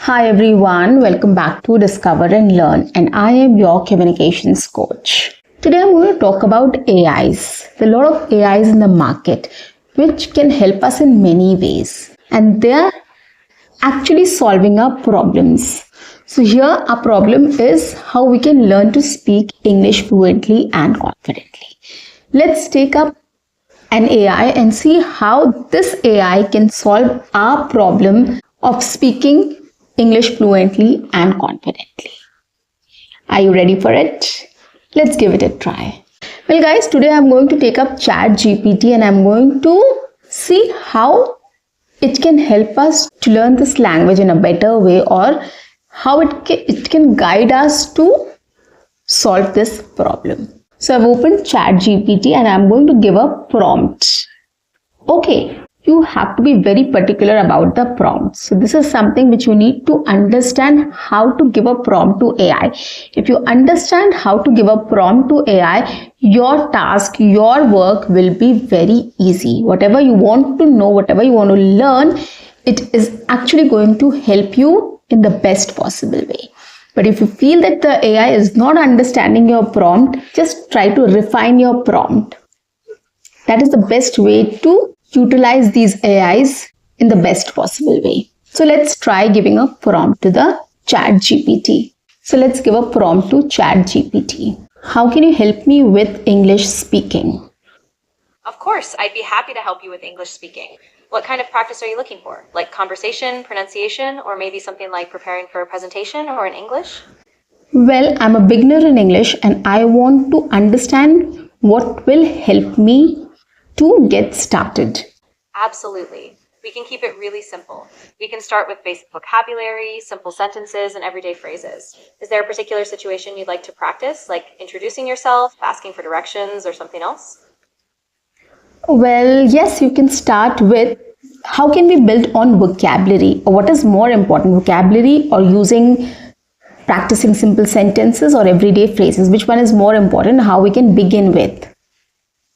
Hi everyone, welcome back to Discover and Learn, and I am your communications coach. Today I'm going to talk about AIs. There are a lot of AIs in the market which can help us in many ways, and they are actually solving our problems. So here our problem is how we can learn to speak English fluently and confidently. Let's take up an AI and see how this AI can solve our problem of speaking English fluently and confidently. Are you ready for it? Let's give it a try. Well guys, today I'm going to take up ChatGPT and I'm going to see how it can help us to learn this language in a better way, or how it can guide us to solve this problem. So I've opened ChatGPT and I'm going to give a prompt. Okay, you have to be very particular about the prompt. So this is something which you need to understand, how to give a prompt to AI. If you understand how to give a prompt to AI, your task, your work will be very easy. Whatever you want to know, whatever you want to learn, it is actually going to help you in the best possible way. But if you feel that the AI is not understanding your prompt, just try to refine your prompt. That is the best way to utilize these AIs in the best possible way. So let's try giving a prompt to the ChatGPT. So let's give a prompt to ChatGPT. How can you help me with English speaking? Of course, I'd be happy to help you with English speaking. What kind of practice are you looking for? Like conversation, pronunciation, or maybe something like preparing for a presentation or in English? Well, I'm a beginner in English and I want to understand what will help me to get started. Absolutely. We can keep it really simple. We can start with basic vocabulary, simple sentences, and everyday phrases. Is there a particular situation you'd like to practice, like introducing yourself, asking for directions, or something else? Well, yes, you can start with how can we build on vocabulary, or what is more important, vocabulary or practicing simple sentences or everyday phrases? Which one is more important? How we can begin with?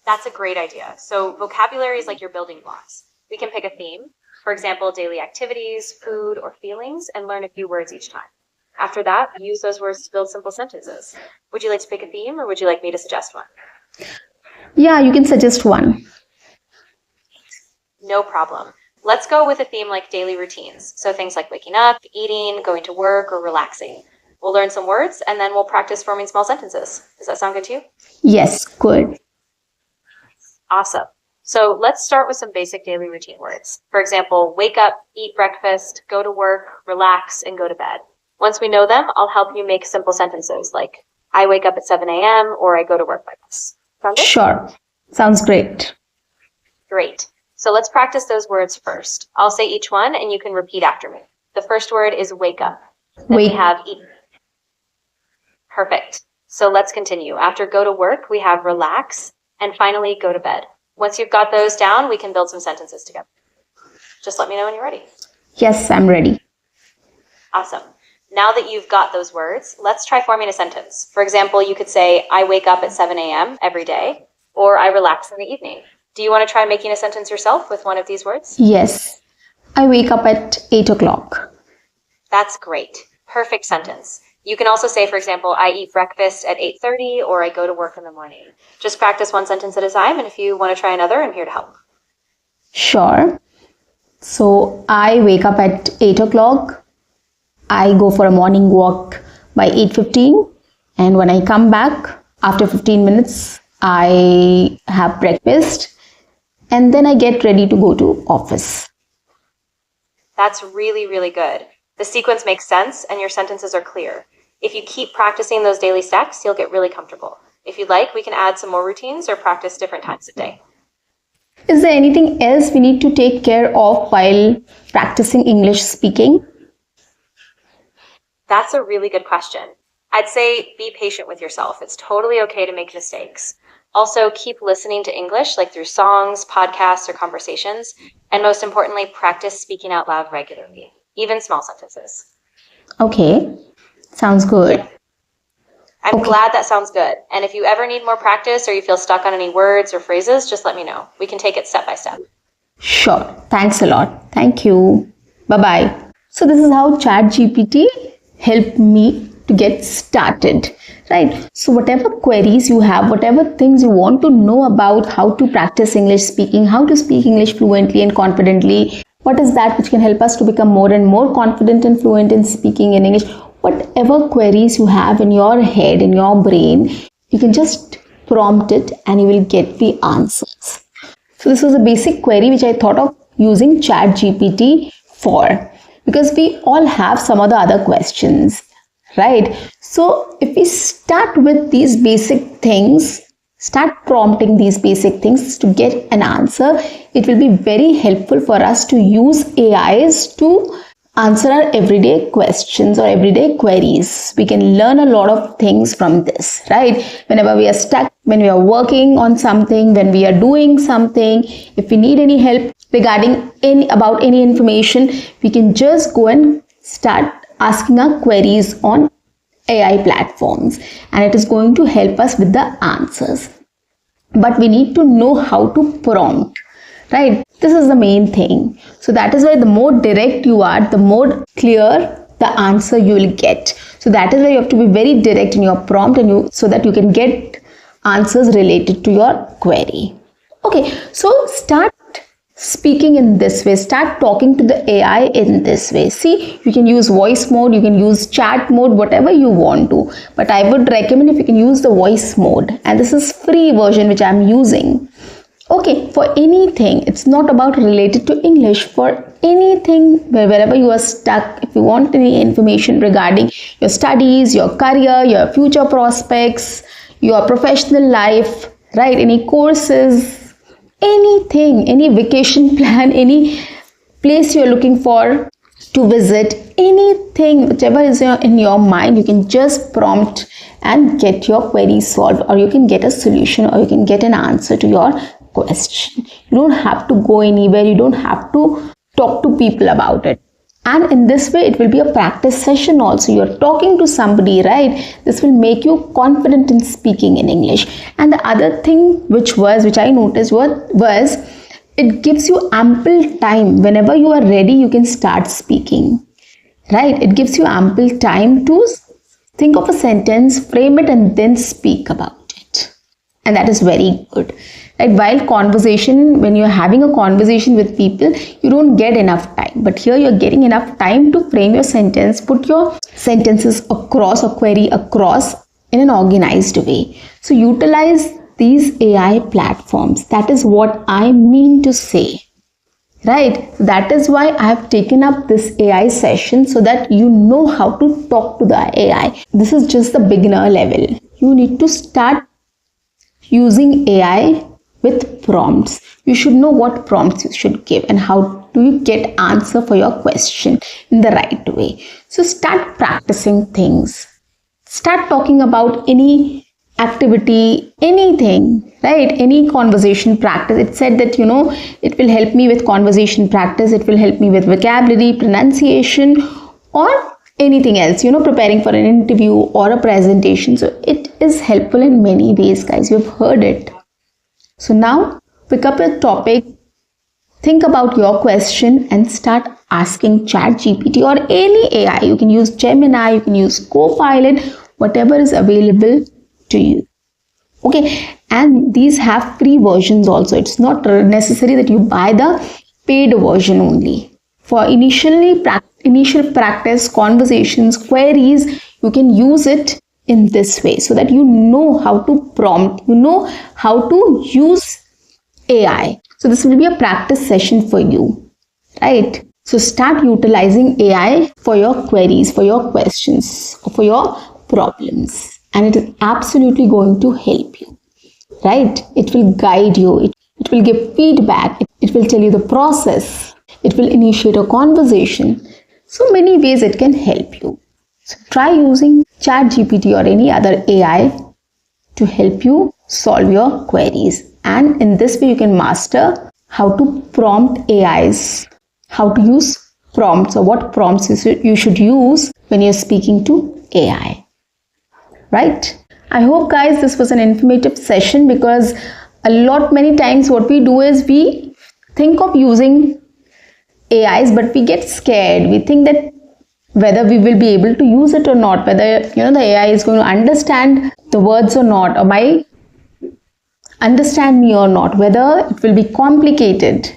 That's a great idea. So vocabulary is like your building blocks. We can pick a theme, for example, daily activities, food, or feelings, and learn a few words each time. After that, use those words to build simple sentences. Would you like to pick a theme, or would you like me to suggest one? Yeah, you can suggest one. No problem. Let's go with a theme like daily routines. So things like waking up, eating, going to work, or relaxing. We'll learn some words and then we'll practice forming small sentences. Does that sound good to you? Yes, good. Awesome. So let's start with some basic daily routine words. For example, wake up, eat breakfast, go to work, relax, and go to bed. Once we know them, I'll help you make simple sentences like I wake up at 7 a.m. or I go to work by bus. Sound good? Sure. Sounds great. Great. So let's practice those words first. I'll say each one and you can repeat after me. The first word is wake up. Then we have eat. Perfect. So let's continue. After go to work, we have relax, and finally go to bed. Once you've got those down, we can build some sentences together. Just let me know when you're ready. Yes, I'm ready. Awesome. Now that you've got those words, let's try forming a sentence. For example, you could say, I wake up at 7 a.m. every day, or I relax in the evening. Do you want to try making a sentence yourself with one of these words? Yes. I wake up at 8 o'clock. That's great. Perfect sentence. You can also say, for example, I eat breakfast at 8:30 or I go to work in the morning. Just practice one sentence at a time, and if you want to try another, I'm here to help. Sure. So I wake up at 8 o'clock. I go for a morning walk by 8:15, and when I come back after 15 minutes, I have breakfast and then I get ready to go to office. That's really, really good. The sequence makes sense and your sentences are clear. If you keep practicing those daily steps, you'll get really comfortable. If you'd like, we can add some more routines or practice different times a day. Is there anything else we need to take care of while practicing English speaking? That's a really good question. I'd say be patient with yourself. It's totally okay to make mistakes. Also, keep listening to English, like through songs, podcasts, or conversations. And most importantly, practice speaking out loud regularly, even small sentences. Okay, sounds good. I'm glad that sounds good. And if you ever need more practice or you feel stuck on any words or phrases, just let me know. We can take it step by step. Sure. Thanks a lot. Thank you. Bye-bye. So this is how ChatGPT helped me to get started, right? So whatever queries you have, whatever things you want to know about how to practice English speaking, how to speak English fluently and confidently, what is that which can help us to become more and more confident and fluent in speaking in English, whatever queries you have in your head, in your brain, you can just prompt it and you will get the answers. So this was a basic query which I thought of using ChatGPT for, because we all have some of the other questions, right? So if we start with these basic things, start prompting these basic things to get an answer, it will be very helpful for us to use AIs to answer our everyday questions or everyday queries. We can learn a lot of things from this, right? Whenever we are stuck, when we are working on something, when we are doing something, if we need any help regarding about any information, we can just go and start asking our queries on AI platforms, and it is going to help us with the answers. But we need to know how to prompt, right? This is the main thing. So that is why the more direct you are, the more clear the answer you will get. So that is why you have to be very direct in your prompt, and so that you can get answers related to your query. Okay, so start speaking in this way, start talking to the AI in this way. See, you can use voice mode, you can use chat mode, whatever you want to, but I would recommend if you can use the voice mode, and this is free version which I'm using. Okay, for anything, it's not about related to English, for anything, wherever you are stuck, if you want any information regarding your studies, your career, your future prospects, your professional life, right, any courses, anything, any vacation plan, any place you're looking for to visit, anything, whichever is in your mind, you can just prompt and get your query solved, or you can get a solution, or you can get an answer to your question. You don't have to go anywhere, you don't have to talk to people about it. And in this way, it will be a practice session also. You're talking to somebody, right? This will make you confident in speaking in English. And the other thing which I noticed was it gives you ample time. Whenever you are ready, you can start speaking, right? It gives you ample time to think of a sentence, frame it, and then speak about it. And that is very good. Right? While conversation, when you're having a conversation with people, you don't get enough time. But here you're getting enough time to frame your sentence, put your sentences across or query across in an organized way. So utilize these AI platforms. That is what I mean to say. Right? That is why I have taken up this AI session, so that you know how to talk to the AI. This is just the beginner level. You need to start using AI with prompts. You should know what prompts you should give and how do you get answer for your question in the right way. So start practicing things. Start talking about any activity, anything, right? Any conversation practice. It said that, it will help me with conversation practice. It will help me with vocabulary, pronunciation, or anything else, preparing for an interview or a presentation. So it is helpful in many ways, guys. You've heard it. So now pick up a topic, think about your question, and start asking ChatGPT or any AI. You can use Gemini, you can use Copilot, whatever is available to you. Okay, and these have free versions also. It's not necessary that you buy the paid version only. For initial practice, conversations, queries, you can use it in this way, so that you know how to prompt, you know how to use AI. So this will be a practice session for you, right? So start utilizing AI for your queries, for your questions, or for your problems, and it is absolutely going to help you, right? It will guide you, it will give feedback, it will tell you the process, it will initiate a conversation. So many ways it can help you. So try using ChatGPT or any other AI to help you solve your queries. And in this way, you can master how to prompt AIs, how to use prompts, or what prompts you should use when you're speaking to AI. Right? I hope, guys, this was an informative session, because many times what we do is we think of using AIs, but we get scared. We think that whether we will be able to use it or not, whether the AI is going to understand the words or not, or might understand me or not, whether it will be complicated,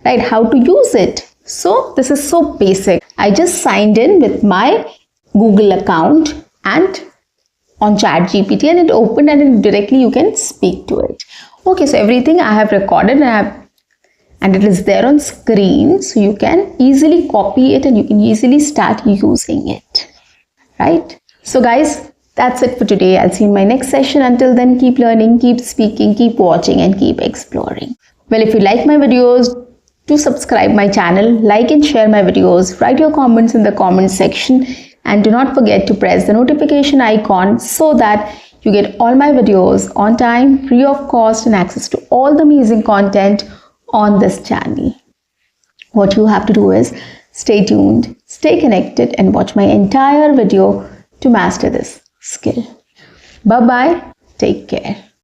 right? How to use it. So this is so basic. I just signed in with my Google account and on ChatGPT, and it opened, and directly you can speak to it. Okay, so everything I have recorded and it is there on screen, so you can easily copy it and you can easily start using it, right? So guys, that's it for today. I'll see you in my next session. Until then, keep learning, keep speaking, keep watching, and keep exploring. Well, if you like my videos, do subscribe my channel, like and share my videos, write your comments in the comment section, and do not forget to press the notification icon so that you get all my videos on time, free of cost, and access to all the amazing content on this channel. What you have to do is stay tuned, stay connected, and watch my entire video to master this skill. Bye bye. Take care.